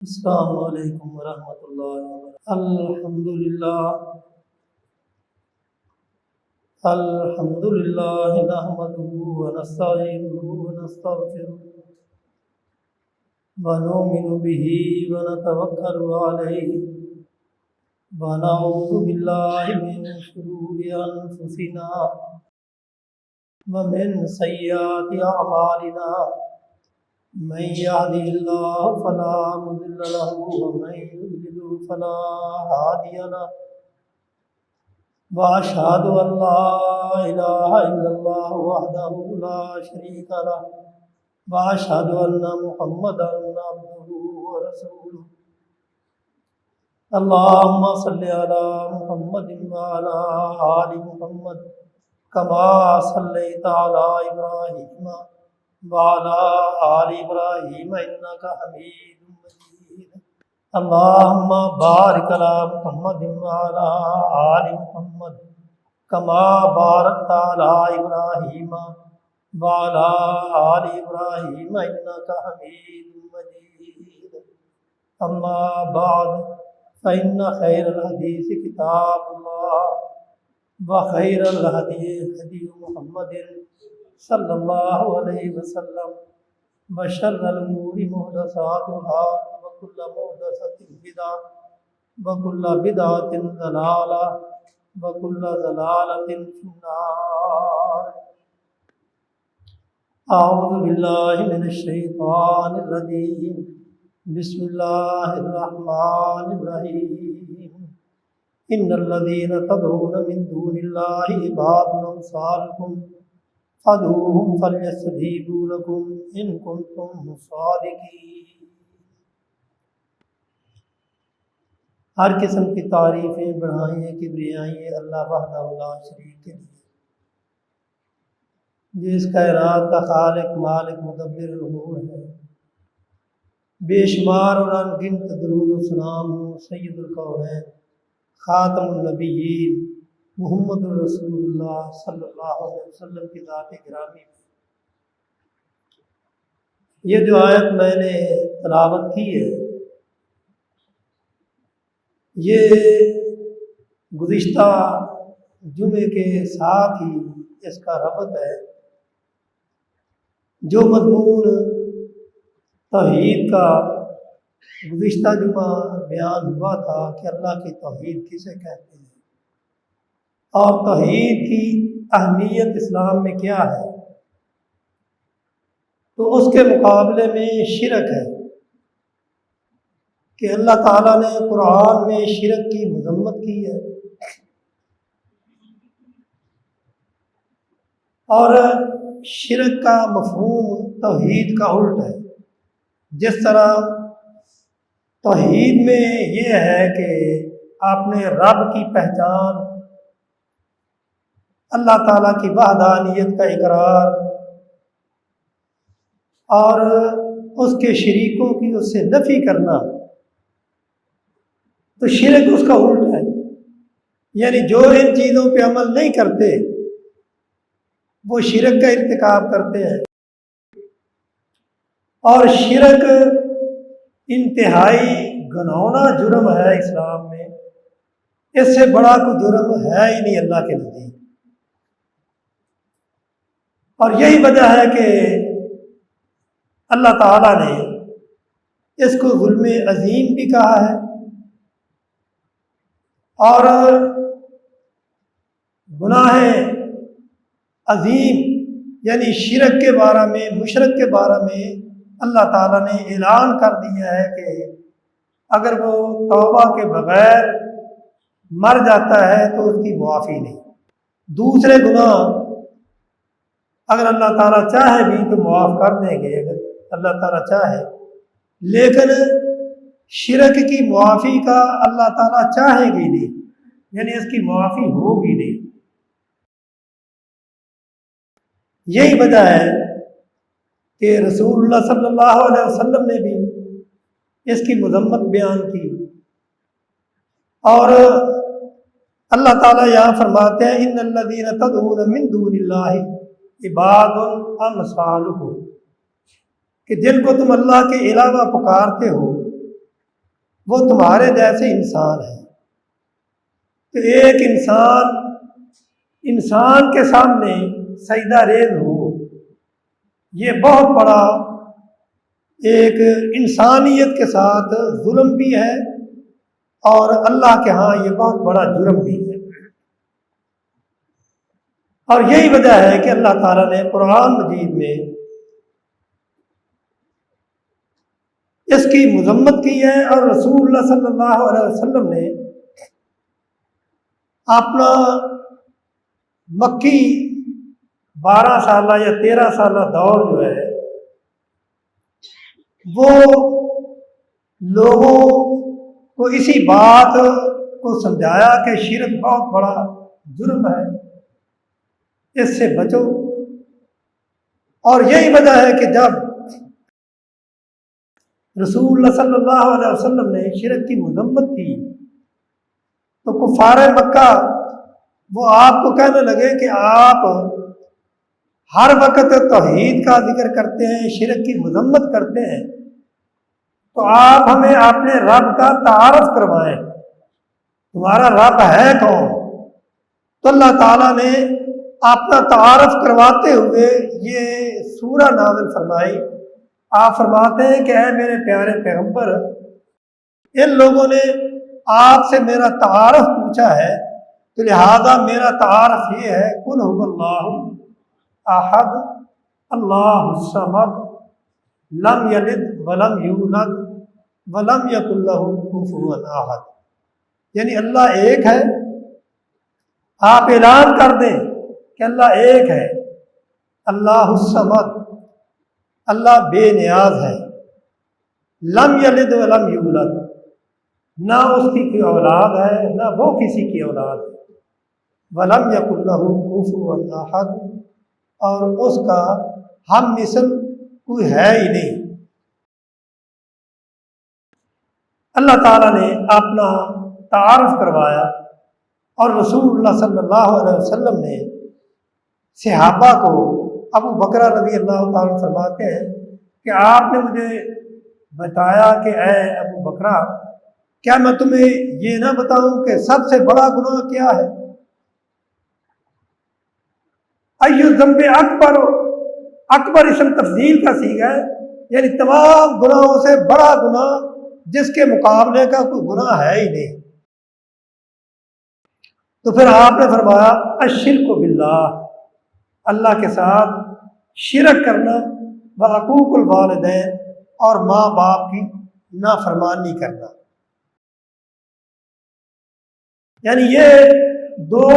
السلام علیکم ورحمۃ اللہ وبرکاتہ۔ الحمد للہ نحمده ونستعینه ونستغفره ونؤمن به ونتوکل علیہ ونعوذ باللہ من شرور انفسنا ومن سیئات اعمالنا، من يهده الله فلا مضل له ومن يضلل فلا هادي له، وأشهد أن لا إله إلا الله وحده لا شريك له، وأشهد أن محمدا عبده ورسوله۔ اللهم صل على محمد وعلى آل محمد كما صليت على إبراهيم وعلى آل إبراهيم إنك حميد مجيد۔ اللهم بارك على محمد وعلى آل محمد كما باركت على إبراهيم وعلى آل إبراهيم إنك حميد مجيد۔ أما بعد فإن خير الحديث كتاب الله، وخير الهدي هدي محمد صلی اللہ علیہ وسلم، وشر الامور محدثاتها وكل محدثۃ بدعہ وكل بدعۃ ضلالہ وكل ضلالۃ فی النار۔ اعوذ باللہ من الشیطان الرجیم، بسم اللہ الرحمن الرحیم۔ ان الذین تدعون من دون اللہ عباد امثالکم فادعوهم فلیستجیبوا لکم ان کنتم صادقین۔ ہر قسم کی تعریفیں بڑھائیں کبریائیں اللہ وحدہ لا شریک کے لیے، جس کائنات کا خالق مالک مدبر امور ہے۔ بے شمار اور ان گنت درود و سلام ہوں سید الکونین خاتم النبیین محمد الرسول اللہ صلی اللہ علیہ وسلم کی ذات گرامی میں۔ یہ جو آیت میں نے تلاوت کی ہے، یہ گزشتہ جمعے کے ساتھ ہی اس کا ربط ہے۔ جو مضمون توحید کا گزشتہ جمعہ بیان ہوا تھا کہ اللہ کی توحید کسے کہتے ہیں اور توحید کی اہمیت اسلام میں کیا ہے، تو اس کے مقابلے میں شرک ہے کہ اللہ تعالیٰ نے قرآن میں شرک کی مذمت کی ہے، اور شرک کا مفہوم توحید کا الٹ ہے۔ جس طرح توحید میں یہ ہے کہ آپ نے رب کی پہچان، اللہ تعالیٰ کی وحدانیت کا اقرار اور اس کے شریکوں کی اس سے نفی کرنا، تو شرک اس کا الٹ ہے۔ یعنی جو ان چیزوں پہ عمل نہیں کرتے وہ شرک کا ارتکاب کرتے ہیں، اور شرک انتہائی گھناؤنا جرم ہے اسلام میں۔ اس سے بڑا کوئی جرم ہے ہی نہیں اللہ کے نزدیک، اور یہی وجہ ہے کہ اللہ تعالیٰ نے اس کو ظلم عظیم بھی کہا ہے، اور گناہ عظیم یعنی شرک کے بارے میں، مشرک کے بارے میں اللہ تعالیٰ نے اعلان کر دیا ہے کہ اگر وہ توبہ کے بغیر مر جاتا ہے تو اس کی معافی نہیں۔ دوسرے گناہ اگر اللہ تعالیٰ چاہے بھی تو معاف کر دیں گے اگر اللہ تعالیٰ چاہے، لیکن شرک کی معافی کا اللہ تعالیٰ چاہے گی نہیں، یعنی اس کی معافی ہوگی نہیں۔ یہی وجہ ہے کہ رسول اللہ صلی اللہ علیہ وسلم نے بھی اس کی مذمت بیان کی، اور اللہ تعالیٰ یہاں فرماتے ہیں ان الذین تدعون من دون اللہ عباد امثالکم، کہ جن کو تم اللہ کے علاوہ پکارتے ہو وہ تمہارے جیسے انسان ہیں۔ تو ایک انسان کے سامنے سجدہ ریز ہو، یہ بہت بڑا ایک انسانیت کے ساتھ ظلم بھی ہے، اور اللہ کے ہاں یہ بہت بڑا جرم بھی ہے۔ اور یہی وجہ ہے کہ اللہ تعالیٰ نے قرآن مجید میں اس کی مذمت کی ہے، اور رسول اللہ صلی اللہ علیہ وسلم نے اپنا مکی 12 سالہ یا 13 سالہ دور جو ہے وہ لوگوں کو اسی بات کو سمجھایا کہ شرک بہت بڑا جرم ہے، اس سے بچو۔ اور یہی وجہ ہے کہ جب رسول اللہ صلی اللہ علیہ وسلم نے شرک کی مذمت کی تو کفار مکہ وہ آپ کو کہنے لگے کہ آپ ہر وقت توحید کا ذکر کرتے ہیں، شرک کی مذمت کرتے ہیں، تو آپ ہمیں اپنے رب کا تعارف کروائیں، تمہارا رب ہے کون؟ تو اللہ تعالیٰ نے اپنا تعارف کرواتے ہوئے یہ سورہ نازل فرمائی۔ آپ فرماتے ہیں کہ اے میرے پیارے پیغمبر، ان لوگوں نے آپ سے میرا تعارف پوچھا ہے، تو لہذا میرا تعارف یہ ہے، قل هو اللہ احد اللہ الصمد لم یلد ولم یولد ولم یکن لہ کفوا احد، یعنی اللہ ایک ہے۔ آپ اعلان کر دیں کہ اللہ ایک ہے، اللہ الصمد، اللہ بے نیاز ہے، لم یلد ولم یولد، نہ اس کی کوئی اولاد ہے نہ وہ کسی کی اولاد ہے، ولم یکن لہ کفوا احد، اور اس کا ہم مثل کوئی ہے ہی نہیں۔ اللہ تعالیٰ نے اپنا تعارف کروایا، اور رسول اللہ صلی اللہ علیہ وسلم نے صحابہ کو، ابو بکر رضی اللہ تعالیٰ فرماتے ہیں کہ آپ نے مجھے بتایا کہ اے ابو بکرا، کیا میں تمہیں یہ نہ بتاؤں کہ سب سے بڑا گناہ کیا ہے؟ ایو ذنب اکبر، اکبر اسم تفضیل کا صیغہ ہے، یعنی تمام گناہوں سے بڑا گناہ جس کے مقابلے کا کوئی گناہ ہے ہی نہیں۔ تو پھر آپ نے فرمایا الشرک باللہ، اللہ کے ساتھ شرک کرنا، وعقوق الوالدین، اور ماں باپ کی نافرمانی کرنا، یعنی یہ دو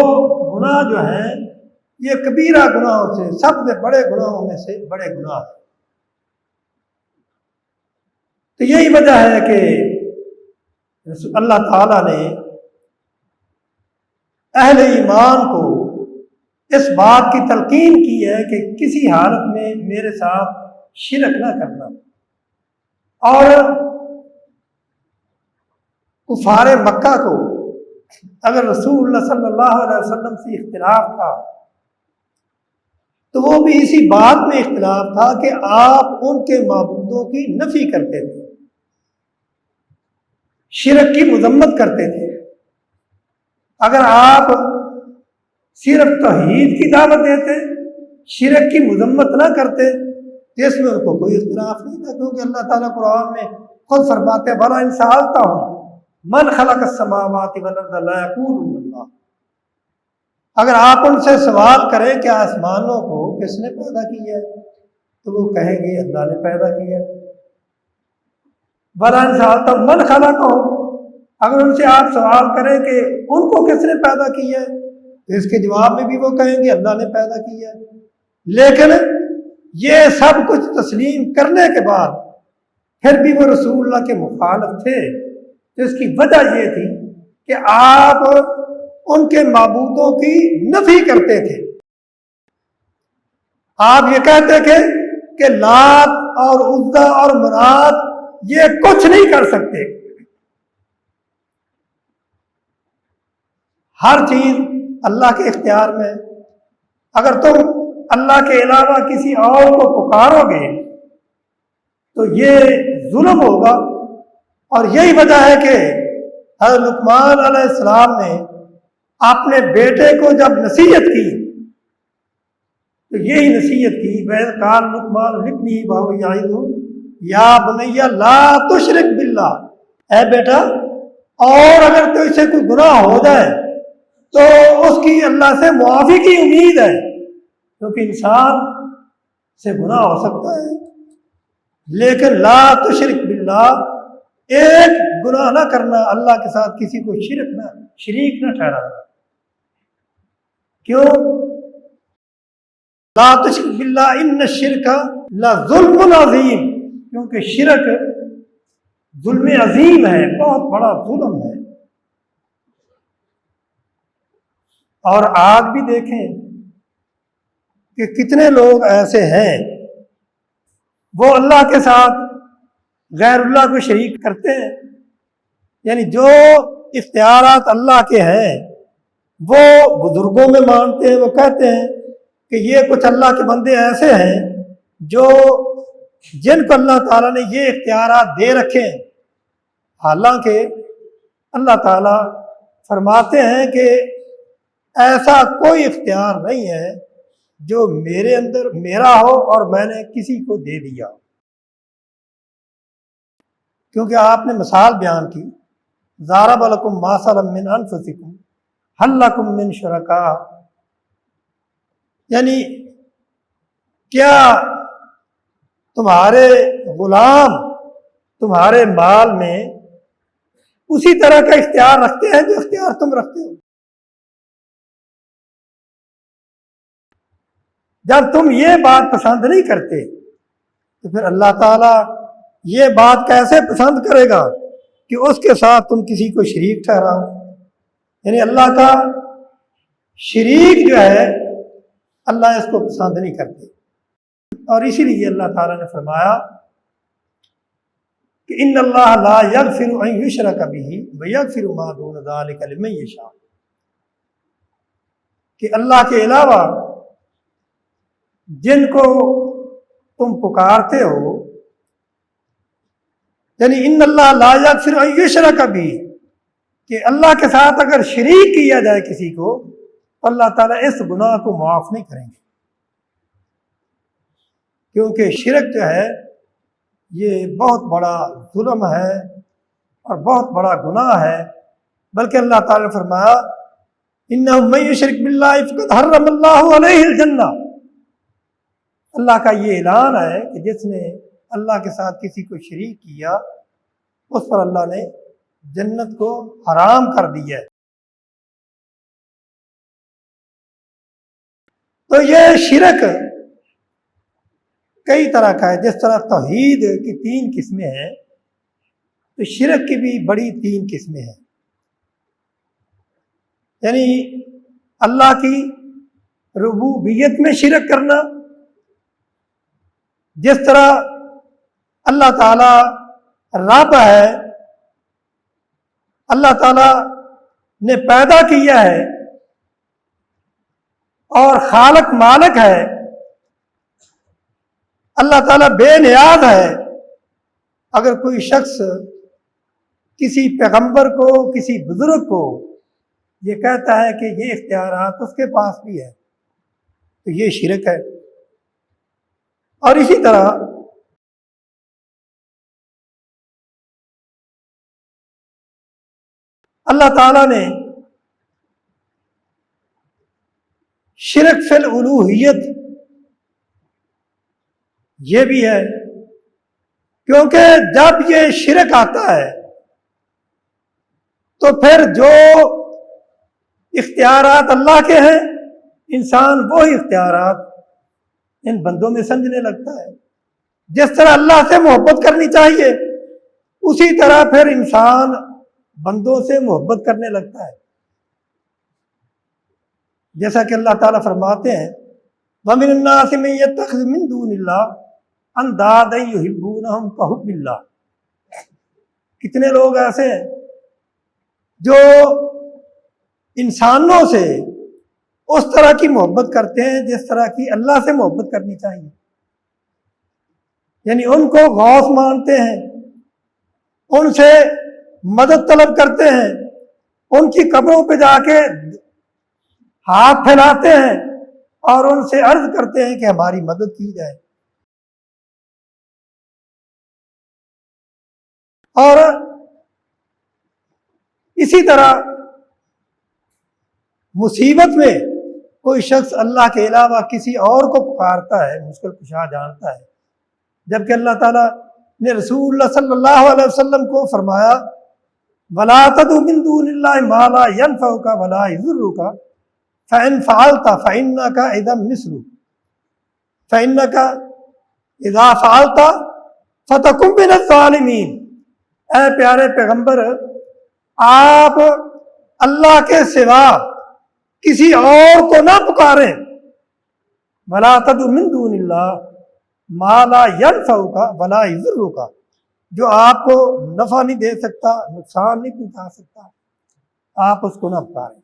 گناہ جو ہیں یہ کبیرہ گناہوں سے، سب سے بڑے گناہوں میں سے بڑے گناہ ہیں۔ تو یہی وجہ ہے کہ اللہ تعالیٰ نے اہل ایمان کو اس بات کی تلقین کی ہے کہ کسی حالت میں میرے ساتھ شرک نہ کرنا۔ اور کفار مکہ کو اگر رسول اللہ صلی اللہ علیہ وسلم سے اختلاف تھا تو وہ بھی اسی بات میں اختلاف تھا کہ آپ ان کے معبودوں کی نفی کرتے تھے، شرک کی مذمت کرتے تھے۔ اگر آپ صرف توحید کی دعوت دیتے، شرک کی مذمت نہ کرتے، تو اس میں ان کو کوئی اختلاف نہیں تھا، کیونکہ اللہ تعالیٰ قرآن میں خود فرماتے ہیں بَلَا إِن سَأَلْتَهُمْ مَنْ خَلَقَ السَّمَاوَاتِ وَالْأَرْضَ لَيَقُولُنَّ اللَّهُ، اگر آپ ان سے سوال کریں کہ آسمانوں کو کس نے پیدا کیا ہے تو وہ کہیں گے اللہ نے پیدا کیا ہے۔ بَلَا إِن سَأَلْتَهُمْ مَنْ خَلَقَهُمْ، اگر ان سے آپ سوال کریں کہ ان کو کس نے پیدا کیا ہے تو اس کے جواب میں بھی وہ کہیں گے اللہ نے پیدا کیا ہے۔ لیکن یہ سب کچھ تسلیم کرنے کے بعد پھر بھی وہ رسول اللہ کے مخالف تھے، تو اس کی وجہ یہ تھی کہ آپ ان کے معبودوں کی نفی کرتے تھے۔ آپ یہ کہتے تھے کہ لات اور عزا اور منات یہ کچھ نہیں کر سکتے، ہر چیز اللہ کے اختیار میں، اگر تم اللہ کے علاوہ کسی اور کو پکارو گے تو یہ ظلم ہوگا، اور یہی وجہ ہے کہ حضرت لقمان علیہ السلام نے اپنے بیٹے کو جب نصیحت کی تو یہی نصیحت کی، وَإِذْ قَالَ لُقْمَانُ لِابْنِهِ وَهُوَ يَعِظُهُ يَا بُنَيَّ لَا تُشْرِكْ بِاللَّهِ، اے بیٹا اور اگر تو اسے کوئی گناہ ہو جائے تو اس کی اللہ سے معافی کی امید ہے، کیونکہ انسان سے گناہ ہو سکتا ہے لیکن لا تشرک باللہ، ایک گناہ نہ کرنا، اللہ کے ساتھ کسی کو شریک نہ ٹھہرانا۔ کیوں؟ لا تشرک باللہ ان الشرک لظلم عظیم، کیونکہ شرک ظلم عظیم ہے، بہت بڑا ظلم ہے۔ اور آج بھی دیکھیں کہ کتنے لوگ ایسے ہیں وہ اللہ کے ساتھ غیر اللہ کو شریک کرتے ہیں، یعنی جو اختیارات اللہ کے ہیں وہ بزرگوں میں مانتے ہیں، وہ کہتے ہیں کہ یہ کچھ اللہ کے بندے ایسے ہیں جو جن کو اللہ تعالیٰ نے یہ اختیارات دے رکھے ہیں، حالانکہ اللہ تعالیٰ فرماتے ہیں کہ ایسا کوئی اختیار نہیں ہے جو میرے اندر میرا ہو اور میں نے کسی کو دے دیا، کیونکہ آپ نے مثال بیان کی ضَرَبَ لَكُم مَّثَلًا مِّنْ أَنفُسِكُمْ هَل لَّكُم مِّن شُرَكَاءَ، یعنی کیا تمہارے غلام تمہارے مال میں اسی طرح کا اختیار رکھتے ہیں جو اختیار تم رکھتے ہو؟ جب تم یہ بات پسند نہیں کرتے تو پھر اللہ تعالیٰ یہ بات کیسے پسند کرے گا کہ اس کے ساتھ تم کسی کو شریک ٹھہراؤ؟ یعنی اللہ کا شریک جو ہے اللہ اس کو پسند نہیں کرتے، اور اسی لیے اللہ تعالیٰ نے فرمایا کہ ان اللہ لا یغفر ان یشرک بہ ویغفر ما دون ذلک لمن یشاء، کہ اللہ کے علاوہ جن کو تم پکارتے ہو، یعنی ان اللہ لا یغفر ان یشرک بہ، کہ اللہ کے ساتھ اگر شریک کیا جائے کسی کو تو اللہ تعالیٰ اس گناہ کو معاف نہیں کریں گے، کیونکہ شرک جو ہے یہ بہت بڑا ظلم ہے اور بہت بڑا گناہ ہے، بلکہ اللہ تعالیٰ نے فرمایا اِنَّهُ مَن يُشْرِكْ بِاللَّهِ فَقَدْ حَرَّمَ اللَّهُ عَلَيْهِ الْجَنَّةَ، اللہ کا یہ اعلان ہے کہ جس نے اللہ کے ساتھ کسی کو شریک کیا اس پر اللہ نے جنت کو حرام کر دیا ہے۔ تو یہ شرک کئی طرح کا ہے، جس طرح توحید کی 3 قسمیں ہیں تو شرک کی بھی بڑی 3 قسمیں ہیں، یعنی اللہ کی ربوبیت میں شرک کرنا، جس طرح اللہ تعالیٰ رب ہے، اللہ تعالیٰ نے پیدا کیا ہے اور خالق مالک ہے، اللہ تعالیٰ بے نیاز ہے۔ اگر کوئی شخص کسی پیغمبر کو، کسی بزرگ کو یہ کہتا ہے کہ یہ اختیارات اس کے پاس بھی ہے تو یہ شرک ہے۔ اور اسی طرح اللہ تعالیٰ نے شرک فی الالوہیت یہ بھی ہے، کیونکہ جب یہ شرک آتا ہے تو پھر جو اختیارات اللہ کے ہیں انسان وہی اختیارات ان بندوں میں سمجھنے لگتا ہے۔ جس طرح اللہ سے محبت کرنی چاہیے اسی طرح پھر انسان بندوں سے محبت کرنے لگتا ہے، جیسا کہ اللہ تعالیٰ فرماتے ہیں وَمِنَ النَّاسِ مَن يَتَّخِذُ مِن دُونِ اللَّهِ اندادا یحبونہم کحب اللہ، کتنے لوگ ایسے ہیں جو انسانوں سے اس طرح کی محبت کرتے ہیں جس طرح کی اللہ سے محبت کرنی چاہیے، یعنی ان کو غوث مانتے ہیں، ان سے مدد طلب کرتے ہیں، ان کی قبروں پہ جا کے ہاتھ پھیلاتے ہیں اور ان سے عرض کرتے ہیں کہ ہماری مدد کی جائے۔ اور اسی طرح مصیبت میں کوئی شخص اللہ کے علاوہ کسی اور کو پکارتا ہے، مشکل کشا جانتا ہے، جبکہ اللہ تعالیٰ نے رسول اللہ صلی اللہ علیہ وسلم کو فرمایا وَلَا تَدْعُ مِن دُونِ اللَّهِ مَا لَا يَنفَعُكَ وَلَا يَضُرُّكَ فَإِن فَعَلْتَ فَإِنَّكَ إِذًا مِثْلُهُ فَإِنَّكَ إِذَا فَعَلْتَ فَتَكُن مِّنَ الظَّالِمِينَ۔ اے پیارے پیغمبر، آپ اللہ کے سوا کسی اور کو نہ پکاریں۔ وَلَا تَدْعُ مِن دُونِ اللَّهِ مَا لَا يَنفَعُكَ وَلَا يَضُرُّكَ، جو آپ کو نفع نہیں دے سکتا، نقصان نہیں پہنچا سکتا، آپ اس کو نہ پکاریں۔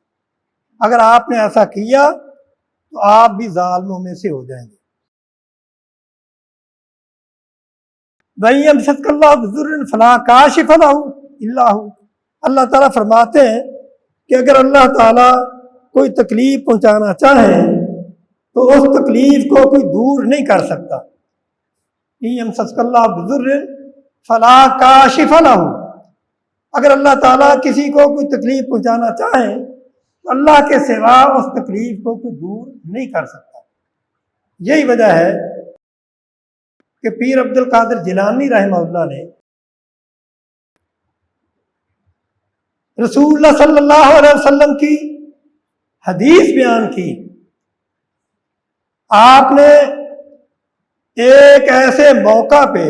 اگر آپ نے ایسا کیا تو آپ بھی ظالموں میں سے ہو جائیں گے۔ وَإِن يَمْسَسْكَ اللَّهُ بِضُرٍّ فَلَا كَاشِفَ لَهُ إِلَّا هُوَ۔ اللہ تعالیٰ فرماتے ہیں کہ اگر اللہ تعالیٰ کوئی تکلیف پہنچانا چاہے تو اس تکلیف کو کوئی دور نہیں کر سکتا۔ إِن يَمْسَسْكَ اللَّهُ بِضُرٍّ فَلَا كَاشِفَ لَهُ، اگر اللہ تعالیٰ کسی کو کوئی تکلیف پہنچانا چاہے تو اللہ کے سوا اس تکلیف کو کوئی دور نہیں کر سکتا۔ یہی وجہ ہے کہ پیر عبد القادر جیلانی رحمہ اللہ نے رسول اللہ صلی اللہ علیہ وسلم کی حدیث بیان کی۔ آپ نے ایک ایسے موقع پہ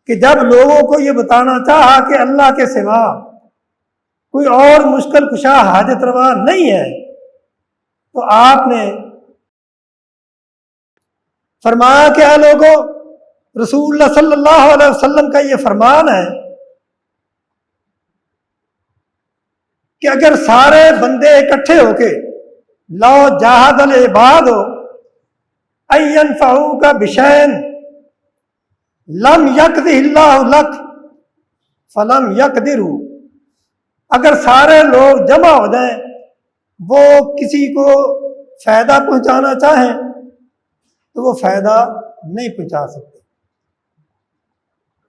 کہ جب لوگوں کو یہ بتانا چاہا کہ اللہ کے سوا کوئی اور مشکل کشا حاجت روا نہیں ہے، تو آپ نے فرمایا کہ اے لوگوں، رسول اللہ صلی اللہ علیہ وسلم کا یہ فرمان ہے کہ اگر سارے بندے اکٹھے ہو کے لو جاہد العباد ان ينفعوک بشیء لم یقدہ اللہ لک فلم یقدروا، اگر سارے لوگ جمع ہو جائیں وہ کسی کو فائدہ پہنچانا چاہیں تو وہ فائدہ نہیں پہنچا سکتے۔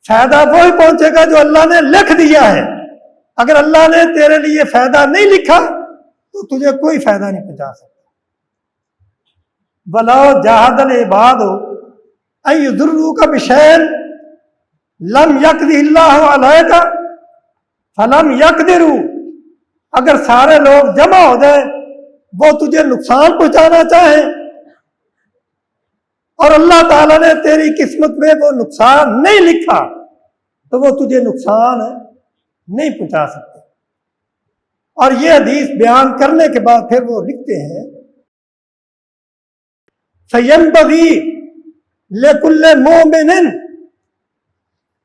فائدہ وہی پہنچے گا جو اللہ نے لکھ دیا ہے۔ اگر اللہ نے تیرے لیے فائدہ نہیں لکھا تو تجھے کوئی فائدہ نہیں پہنچا سکتا۔ وَلَوْ جَاهَدَ الْعِبَادُ أَن يُضِرُّوكَ بِشَيْءٍ لَمْ يَقْدِهِ اللَّهُ عَلَيْكَ فَلَمْ يَقْدِرُوا، اگر سارے لوگ جمع ہو جائیں وہ تجھے نقصان پہنچانا چاہیں اور اللہ تعالیٰ نے تیری قسمت میں وہ نقصان نہیں لکھا تو وہ تجھے نقصان نہیں پہنچا سکتے۔ اور یہ حدیث بیان کرنے کے بعد پھر وہ لکھتے ہیں فَيَنبَغِي لِكُلِّ مُؤْمِنٍ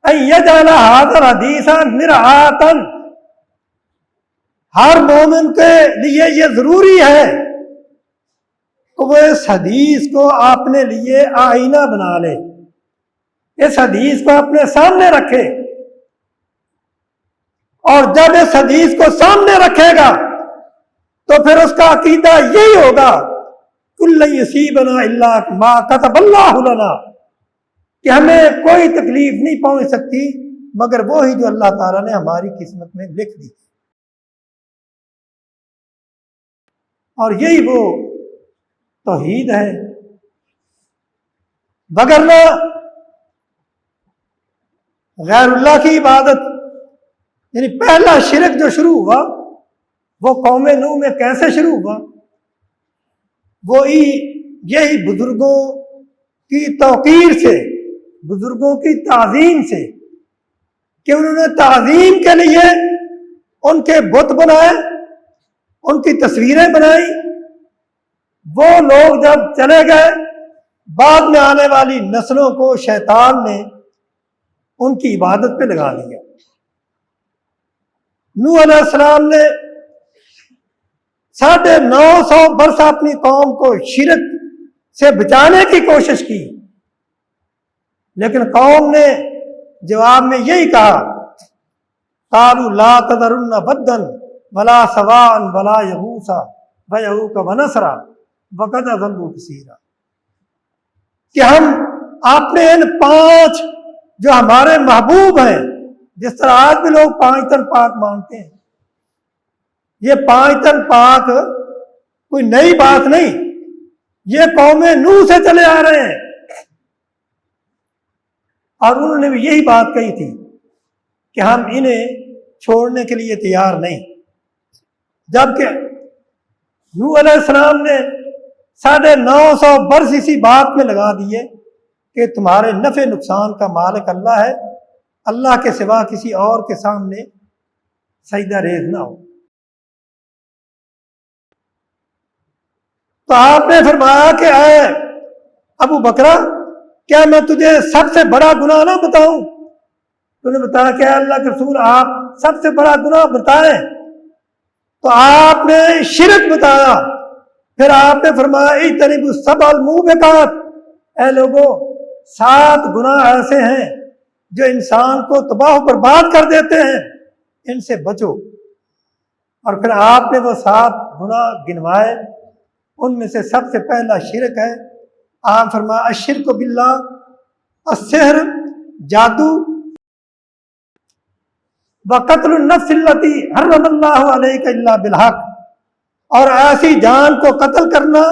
أَن يَجْعَلَ هَذَا الْحَدِيثَ مِرْآةً، ہر مومن کے لیے یہ ضروری ہے کہ وہ اس حدیث کو اپنے لیے آئینہ بنا لے، اس حدیث کو اپنے سامنے رکھے، اور جب اس حدیث کو سامنے رکھے گا تو پھر اس کا عقیدہ یہی ہوگا کُلَّ یُصِیبَنَا إِلَّا مَا كَتَبَ اللَّهُ لَنَا، کہ ہمیں کوئی تکلیف نہیں پہنچ سکتی مگر وہی جو اللہ تعالیٰ نے ہماری قسمت میں لکھ دی۔ اور یہی وہ توحید ہے، وگرنہ غیر اللہ کی عبادت، یعنی پہلا شرک جو شروع ہوا وہ قوم نوح میں کیسے شروع ہوا؟ وہی یہی بزرگوں کی توقیر سے، بزرگوں کی تعظیم سے، کہ انہوں نے تعظیم کے لیے ان کے بت بنائے، ان کی تصویریں بنائی۔ وہ لوگ جب چلے گئے بعد میں آنے والی نسلوں کو شیطان نے ان کی عبادت پہ لگا لیا۔ نوح علیہ السلام نے 950 برس اپنی قوم کو شرک سے بچانے کی کوشش کی، لیکن قوم نے جواب میں یہی کہا قالوا لا تذرن بدن ولا سواء ولا یغوث ویعوق ونسرا وقد اضلوا کثیرا، کہ ہم اپنے ان 5 جو ہمارے محبوب ہیں، جس طرح آج بھی لوگ 5 تن پاک مانتے ہیں، یہ 5 تن پاک کوئی نئی بات نہیں، یہ قوم نوح سے چلے آ رہے ہیں، اور انہوں نے بھی یہی بات کہی تھی کہ ہم انہیں چھوڑنے کے لیے تیار نہیں، جبکہ نوح علیہ السلام نے 950 برس اسی بات میں لگا دیے کہ تمہارے نفع نقصان کا مالک اللہ ہے، اللہ کے سوا کسی اور کے سامنے سجدہ ریز نہ ہو۔ تو آپ نے فرمایا کہ اے ابو بکرہ، کیا میں تجھے سب سے بڑا گناہ نہ بتاؤں؟ تو نے بتایا کہ اللہ کے رسول آپ سب سے بڑا گناہ بتائیں، تو آپ نے شرک بتایا، پھر آپ نے فرمایا اجتنبوا السبع الموبقات، اے لوگوں 7 گناہ ایسے ہیں جو انسان کو تباہ و برباد کر دیتے ہیں، ان سے بچو۔ اور پھر آپ نے وہ 7 گناہ گنوائے، ان میں سے سب سے پہلا شرک ہے۔ آپ فرمایا الشرک باللہ، السحر، جادو، وقتل النفس التی حرم اللہ علیک الا بالحق، اور ایسی جان کو قتل کرنا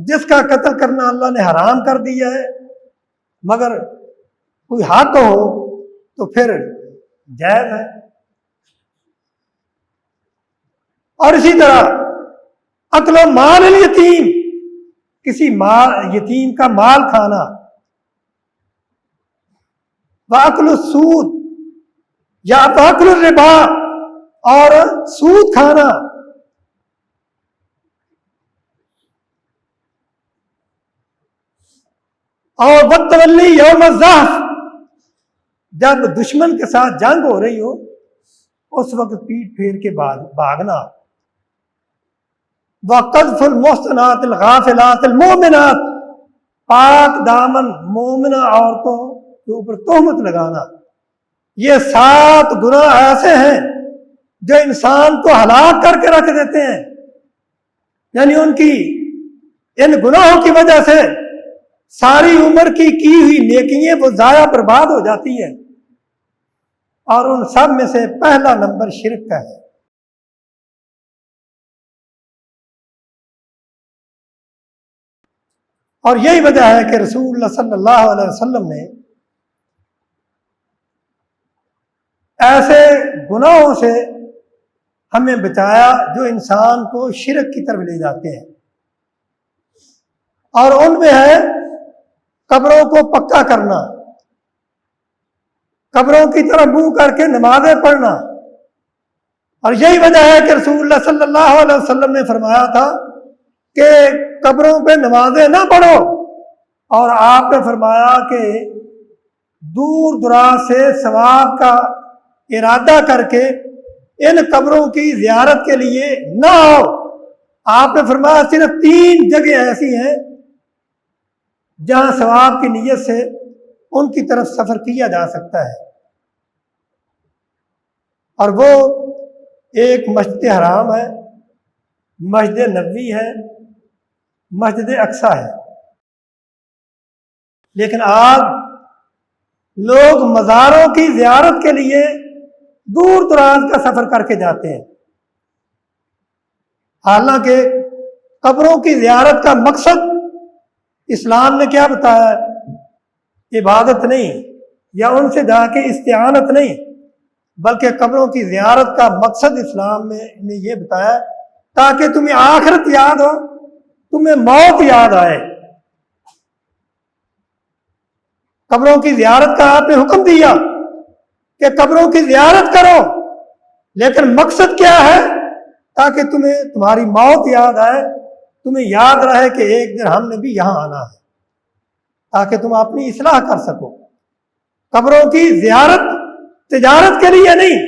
جس کا قتل کرنا اللہ نے حرام کر دیا ہے، مگر کوئی حق ہو تو پھر جائز ہے۔ اور اسی طرح اکل و مال الیتیم، کسی یتیم کا مال کھانا، واکل السود یا واکل الربا، اور سود کھانا، اور والتولی یوم الزحف، جب دشمن کے ساتھ جنگ ہو رہی ہو اس وقت پیٹ پھیر کے بھاگنا، وقذف المحصنات الغافلات المؤمنات، پاک دامن مومنہ عورتوں کے اوپر تہمت لگانا۔ یہ 7 گناہ ایسے ہیں جو انسان کو ہلاک کر کے رکھ دیتے ہیں، یعنی ان گناہوں کی وجہ سے ساری عمر کی ہوئی نیکیاں وہ ضائع برباد ہو جاتی ہیں، اور ان سب میں سے پہلا نمبر شرک کا ہے۔ اور یہی وجہ ہے کہ رسول اللہ صلی اللہ علیہ وسلم نے ایسے گناہوں سے ہمیں بچایا جو انسان کو شرک کی طرف لے جاتے ہیں، اور ان میں ہے قبروں کو پکا کرنا، قبروں کی طرف منہ کر کے نمازیں پڑھنا۔ اور یہی وجہ ہے کہ رسول اللہ صلی اللہ علیہ وسلم نے فرمایا تھا کہ قبروں پہ نمازیں نہ پڑھو، اور آپ نے فرمایا کہ دور دراز سے ثواب کا ارادہ کر کے ان قبروں کی زیارت کے لیے نہ آؤ۔ آپ نے فرمایا صرف 3 جگہ ایسی ہیں جہاں ثواب کی نیت سے ان کی طرف سفر کیا جا سکتا ہے، اور وہ ایک مسجد حرام ہے، مسجد نبوی ہے، مسجد اقصی ہے۔ لیکن آج لوگ مزاروں کی زیارت کے لیے دور دراز کا سفر کر کے جاتے ہیں، حالانکہ قبروں کی زیارت کا مقصد اسلام نے کیا بتایا ہے؟ عبادت نہیں یا ان سے جا کے استعانت نہیں، بلکہ قبروں کی زیارت کا مقصد اسلام میں نے یہ بتایا تاکہ تمہیں آخرت یاد ہو، تمہیں موت یاد آئے۔ قبروں کی زیارت کا آپ نے حکم دیا کہ قبروں کی زیارت کرو، لیکن مقصد کیا ہے؟ تاکہ تمہیں تمہاری موت یاد آئے، تمہیں یاد رہے کہ ایک دن ہم نے بھی یہاں آنا ہے، تاکہ تم اپنی اصلاح کر سکو۔ قبروں کی زیارت تجارت کے لیے نہیں،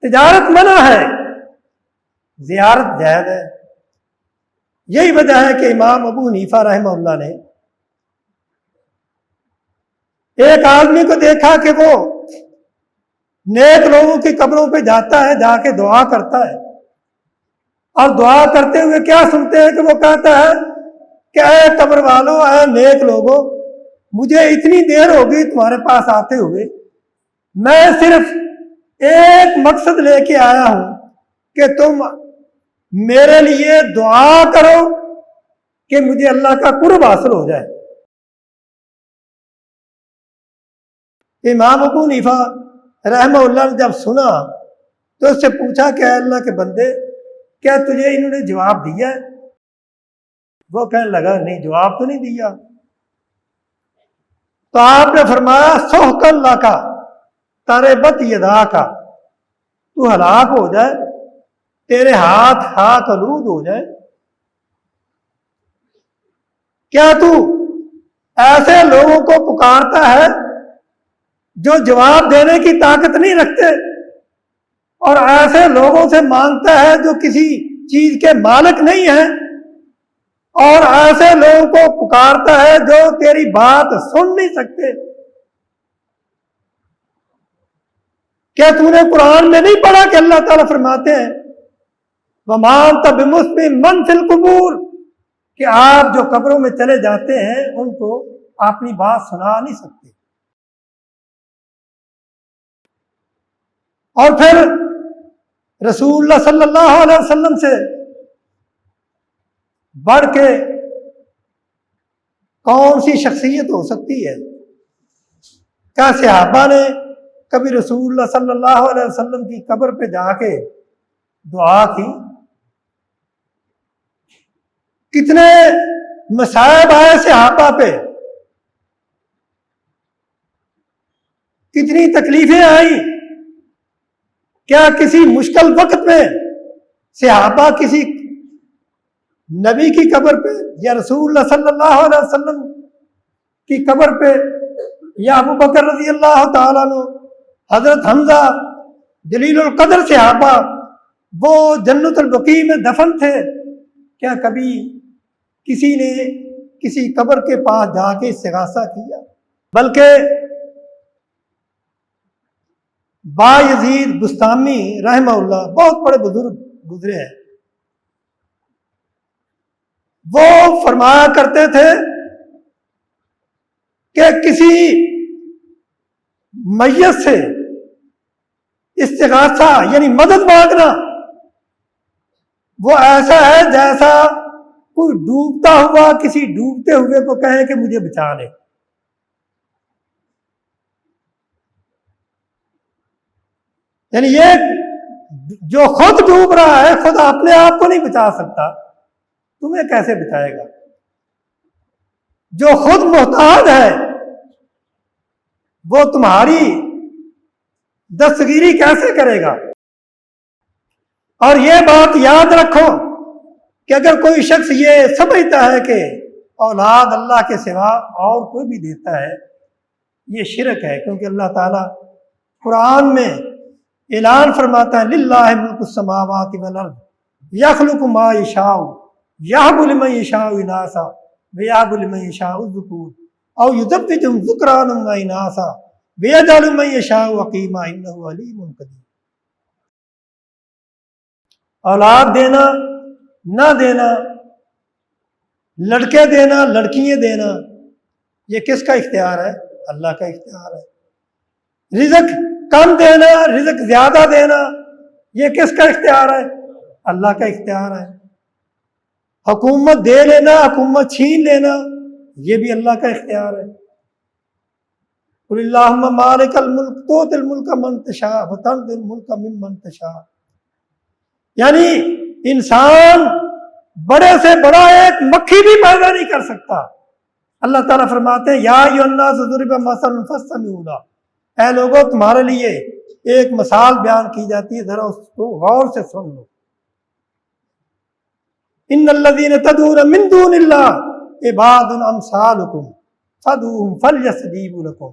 تجارت منع ہے، زیارت جائز ہے۔ یہی وجہ ہے کہ امام ابو حنیفہ رحمہ اللہ نے ایک آدمی کو دیکھا کہ وہ نیک لوگوں کی قبروں پہ جاتا ہے، جا کے دعا کرتا ہے، اور دعا کرتے ہوئے کیا سنتے ہیں کہ وہ کہتا ہے کہ اے قبر والوں، اے نیک لوگوں، مجھے اتنی دیر ہو گئی تمہارے پاس آتے ہوئے، میں صرف ایک مقصد لے کے آیا ہوں کہ تم میرے لیے دعا کرو کہ مجھے اللہ کا قرب حاصل ہو جائے۔ امام ابو حنیفہ رحمہ اللہ نے جب سنا تو اس سے پوچھا کہ اے اللہ کے بندے، کیا تجھے انہوں نے جواب دیا ہے؟ وہ کہنے لگا نہیں، جواب تو نہیں دیا۔ تو آپ نے فرمایا سحق اللہ کا تربت یدا کا، تو ہلاک ہو جائے، تیرے ہاتھ خاک آلود ہو جائے۔ کیا تو ایسے لوگوں کو پکارتا ہے جو جواب دینے کی طاقت نہیں رکھتے، اور ایسے لوگوں سے مانگتا ہے جو کسی چیز کے مالک نہیں ہیں، اور ایسے لوگوں کو پکارتا ہے جو تیری بات سن نہیں سکتے؟ کیا تم نے قرآن میں نہیں پڑھا کہ اللہ تعالیٰ فرماتے ہیں وَمَا أَنْتَ بِمُسْمِعٍ مَّن فِي الْقُبُورِ، کہ آپ جو قبروں میں چلے جاتے ہیں ان کو اپنی بات سنا نہیں سکتے۔ اور پھر رسول اللہ صلی اللہ علیہ وسلم سے بڑھ کے کون سی شخصیت ہو سکتی ہے؟ کیا صحابہ نے کبھی رسول اللہ صلی اللہ علیہ وسلم کی قبر پہ جا کے دعا کی؟ کتنے مصائب آئے صحابہ پہ، کتنی تکلیفیں آئیں، کیا کسی مشکل وقت میں صحابہ کسی نبی کی قبر پہ یا رسول اللہ صلی اللہ علیہ وسلم کی قبر پہ یا ابو بکر رضی اللہ تعالیٰ عنہ، حضرت حمزہ جلیل القدر صحابہ، وہ جنت البقیع میں دفن تھے، کیا کبھی کسی نے کسی قبر کے پاس جا کے استغاثہ کیا؟ بلکہ با یزید بستامی رحمہ اللہ بہت بڑے بزرگ گزرے ہیں، وہ فرمایا کرتے تھے کہ کسی میت سے استغاثہ یعنی مدد مانگنا وہ ایسا ہے جیسا کوئی ڈوبتا ہوا کسی ڈوبتے ہوئے کو کہے کہ مجھے بچا لے۔ یعنی یہ جو خود ڈوب رہا ہے خود اپنے آپ کو نہیں بچا سکتا، تمہیں کیسے بچائے گا؟ جو خود محتاج ہے وہ تمہاری دستگیری کیسے کرے گا؟ اور یہ بات یاد رکھو کہ اگر کوئی شخص یہ سمجھتا ہے کہ اولاد اللہ کے سوا اور کوئی بھی دیتا ہے، یہ شرک ہے، کیونکہ اللہ تعالیٰ قرآن میں اعلان فرماتا ہے للہ ملک السماوات والارض یخلق ما یشاء یہب لمن یشاء اناثا ویہب لمن یشاء الذکور او یزوجہم ذکرانا و اناثا ویجعل من یشاء عقیما انہ علیم قدیر۔ اولاد دینا نہ دینا، لڑکے دینا لڑکیاں دینا، یہ کس کا اختیار ہے؟ اللہ کا اختیار ہے۔ رزق کم دینا رزق زیادہ دینا، یہ کس کا اختیار ہے؟ اللہ کا اختیار ہے۔ حکومت دے لینا حکومت چھین لینا، یہ بھی اللہ کا اختیار ہے۔ قل اللہم مالک الملک تؤتی الملک من تشاء وتنزع الملک ممن تشاء۔ یعنی انسان بڑے سے بڑا ایک مکھی بھی پیدا نہیں کر سکتا۔ اللہ تعالیٰ فرماتے ہیں یا ایھا الناس ضرب مثل فاستمعوا لہ، اے لوگوں تمہارے لیے ایک مثال بیان کی جاتی ہے، ذرا اس کو غور سے سن لو۔ ان الذین تدعون من دون اللہ عباد امثالکم فادعوہم فلیستجیبوا لکم۔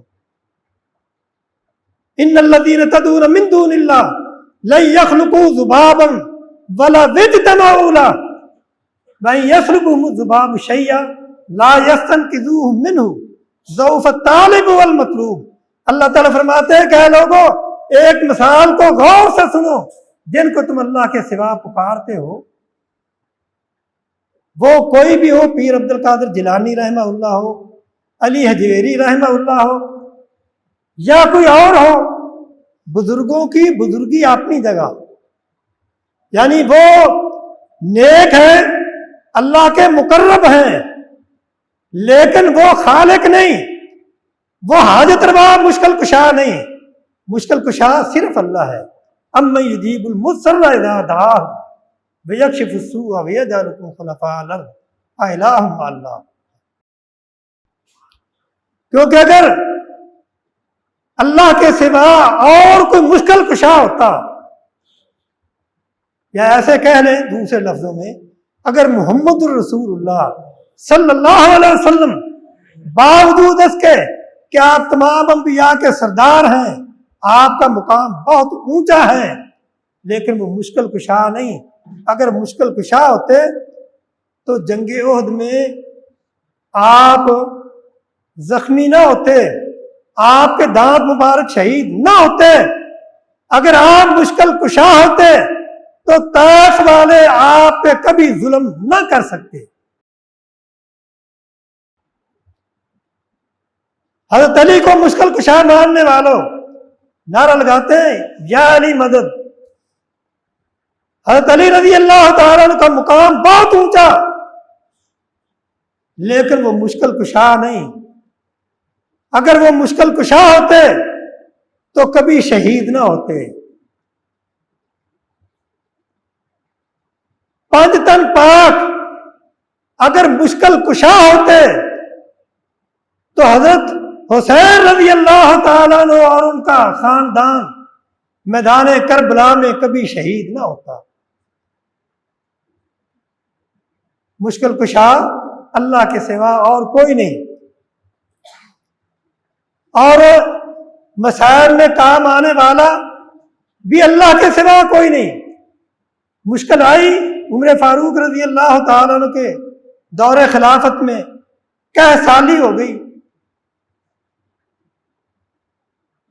ان الذین تدعون من دون اللہ لن یخلقوا ذبابا ولو اجتمعوا لہ وإن يسلبهم الذباب شيئا لا يستنقذوه منه ضعف الطالب والمطلوب۔ اللہ تعالیٰ فرماتے ہیں کہ اے لوگوں ایک مثال کو غور سے سنو، جن کو تم اللہ کے سوا پکارتے ہو، وہ کوئی بھی ہو، پیر عبد القادر جیلانی رحمہ اللہ ہو، علی حجویری رحمہ اللہ ہو، یا کوئی اور ہو، بزرگوں کی بزرگی اپنی جگہ، یعنی وہ نیک ہیں، اللہ کے مقرب ہیں، لیکن وہ خالق نہیں، وہ حاجت روا مشکل کشا نہیں، مشکل کشا صرف اللہ ہے۔ امن یجیب المضطر اذا دعاہ ویکشف السوء ویجعلکم خلفاء الارض االہ مع اللہ۔ کیونکہ اگر اللہ کے سوا اور کوئی مشکل کشا ہوتا، یا ایسے کہہ لیں دوسرے لفظوں میں، اگر محمد الرسول اللہ صلی اللہ علیہ وسلم باوجود اس کے کہ آپ تمام انبیاء کے سردار ہیں، آپ کا مقام بہت اونچا ہے، لیکن وہ مشکل کشا نہیں۔ اگر مشکل کشا ہوتے تو جنگ احد میں آپ زخمی نہ ہوتے، آپ کے دانت مبارک شہید نہ ہوتے۔ اگر آپ مشکل کشا ہوتے تو طائف والے آپ پہ کبھی ظلم نہ کر سکتے۔ حضرت علی کو مشکل کشا ماننے والوں نعرہ لگاتے ہیں یا علی مدد۔ حضرت علی رضی اللہ تعالیٰ عنہ کا مقام بہت اونچا، لیکن وہ مشکل کشا نہیں۔ اگر وہ مشکل کشا ہوتے تو کبھی شہید نہ ہوتے۔ 5 تن پاک اگر مشکل کشا ہوتے تو حضرت حسین رضی اللہ تعالیٰ عنہ اور ان کا خاندان میدان کربلا میں کبھی شہید نہ ہوتا۔ مشکل کشا اللہ کے سوا اور کوئی نہیں، اور مسائل میں کام آنے والا بھی اللہ کے سوا کوئی نہیں۔ مشکل آئی عمر فاروق رضی اللہ تعالیٰ عنہ کے دور خلافت میں، 10 سالی ہو گئی۔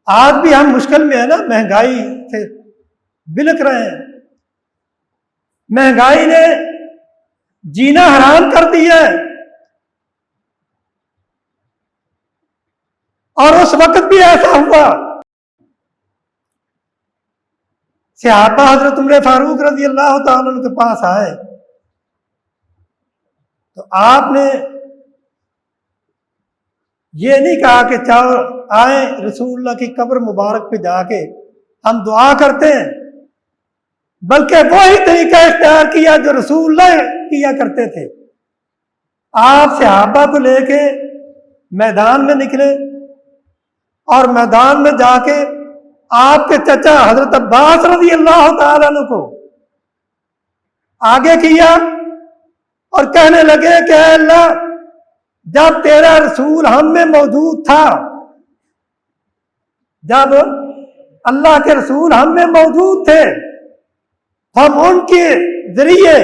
آج بھی ہم مشکل میں ہیں نا، مہنگائی سے بلک رہے ہیں، مہنگائی نے جینا حرام کر دیا ہے، اور اس وقت بھی ایسا ہوا۔ صحابہ حضرت عمر فاروق رضی اللہ تعالیٰ عنہ کے پاس آئے تو آپ نے یہ نہیں کہا کہ چاہو آئیں رسول اللہ کی قبر مبارک پہ جا کے ہم دعا کرتے ہیں، بلکہ وہی طریقہ اختیار کیا جو رسول اللہ کیا کرتے تھے۔ آپ صحابہ کو لے کے میدان میں نکلے، اور میدان میں جا کے آپ کے چچا حضرت عباس رضی اللہ تعالیٰ عنہ کو آگے کیا اور کہنے لگے کہ اے اللہ، جب تیرا رسول ہم میں موجود تھا، جب اللہ کے رسول ہم میں موجود تھے، ہم ان کے ذریعے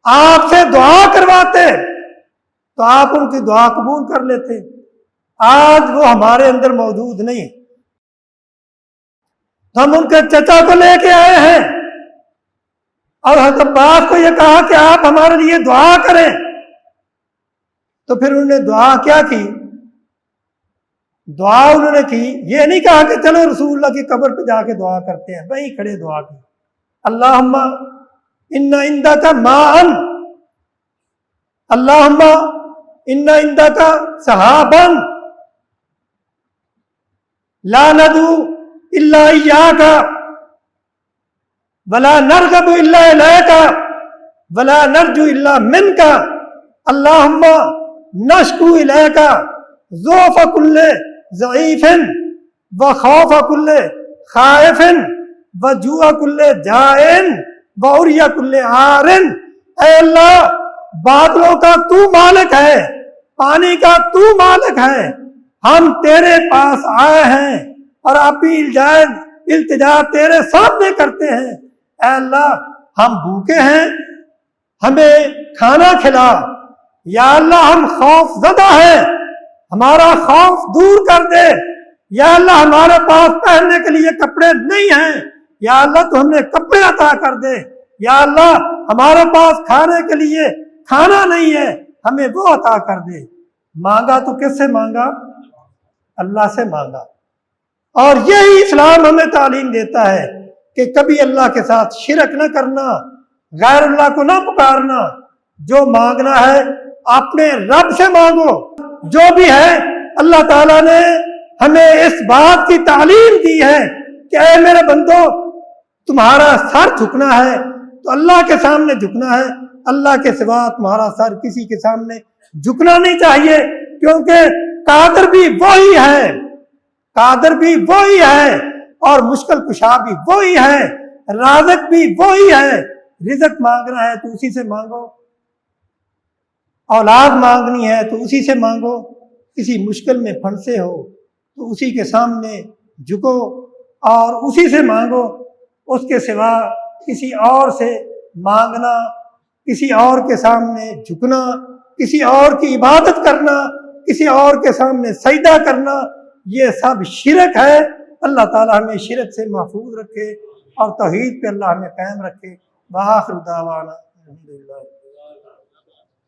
آپ سے دعا کرواتے تو آپ ان کی دعا قبول کر لیتے۔ آج وہ ہمارے اندر موجود نہیں، تو ہم ان کے چچا کو لے کے آئے ہیں اور حضرت عباس کو یہ کہا کہ آپ ہمارے لیے دعا کریں۔ تو پھر انہوں نے دعا کیا کی؟ دعا انہوں نے کی، یہ نہیں کہا کہ چلو رسول اللہ کی قبر پہ جا کے دعا کرتے ہیں، وہیں کھڑے دعا کی، اللہم ان عندک ماء، اللہم ان عندک سحابا لا ندعو الا ایاک ولا نرغب الا الیک ولا نرجو الا منک، اللہم نشکو الیک ضعف کل ضعیف وخوف کل خائف وجوع کل جائع وعری کل عار۔ اے اللہ، بادلوں کا تو مالک ہے، پانی کا تو مالک ہے، ہم تیرے پاس آئے ہیں اور اپنی التجا تیرے سامنے کرتے ہیں۔ اے اللہ، ہم بھوکے ہیں، ہمیں کھانا کھلا۔ یا اللہ، ہم خوف زدہ ہیں، ہمارا خوف دور کر دے۔ یا اللہ ہمارے پاس پہننے کے لیے کپڑے نہیں ہیں، یا اللہ تو ہمیں کپڑے عطا کر دے، یا اللہ ہمارے پاس کھانے کے لیے کھانا نہیں ہے، ہمیں وہ عطا کر دے۔ مانگا تو کس سے مانگا؟ اللہ سے مانگا۔ اور یہی اسلام ہمیں تعلیم دیتا ہے کہ کبھی اللہ کے ساتھ شرک نہ کرنا، غیر اللہ کو نہ پکارنا، جو مانگنا ہے اپنے رب سے مانگو۔ جو بھی ہے اللہ تعالیٰ نے ہمیں اس بات کی تعلیم دی ہے کہ اے میرے بندو، تمہارا سر جھکنا ہے تو اللہ کے سامنے جھکنا ہے، اللہ کے سوا تمہارا سر کسی کے سامنے جھکنا نہیں چاہیے، کیونکہ قادر بھی وہی ہے، قادر بھی وہی ہے، اور مشکل کشا بھی وہی ہے، رازق بھی وہی ہے۔ رزق مانگنا ہے تو اسی سے مانگو، اولاد مانگنی ہے تو اسی سے مانگو، کسی مشکل میں پھنسے ہو تو اسی کے سامنے جھکو اور اسی سے مانگو۔ اس کے سوا کسی اور سے مانگنا، کسی اور کے سامنے جھکنا، کسی اور کی عبادت کرنا، کسی اور کے سامنے سجدہ کرنا، یہ سب شرک ہے۔ اللہ تعالیٰ ہمیں شرک سے محفوظ رکھے اور توحید پہ اللہ ہمیں قائم رکھے۔ وآخر دعوانا الحمدللہ۔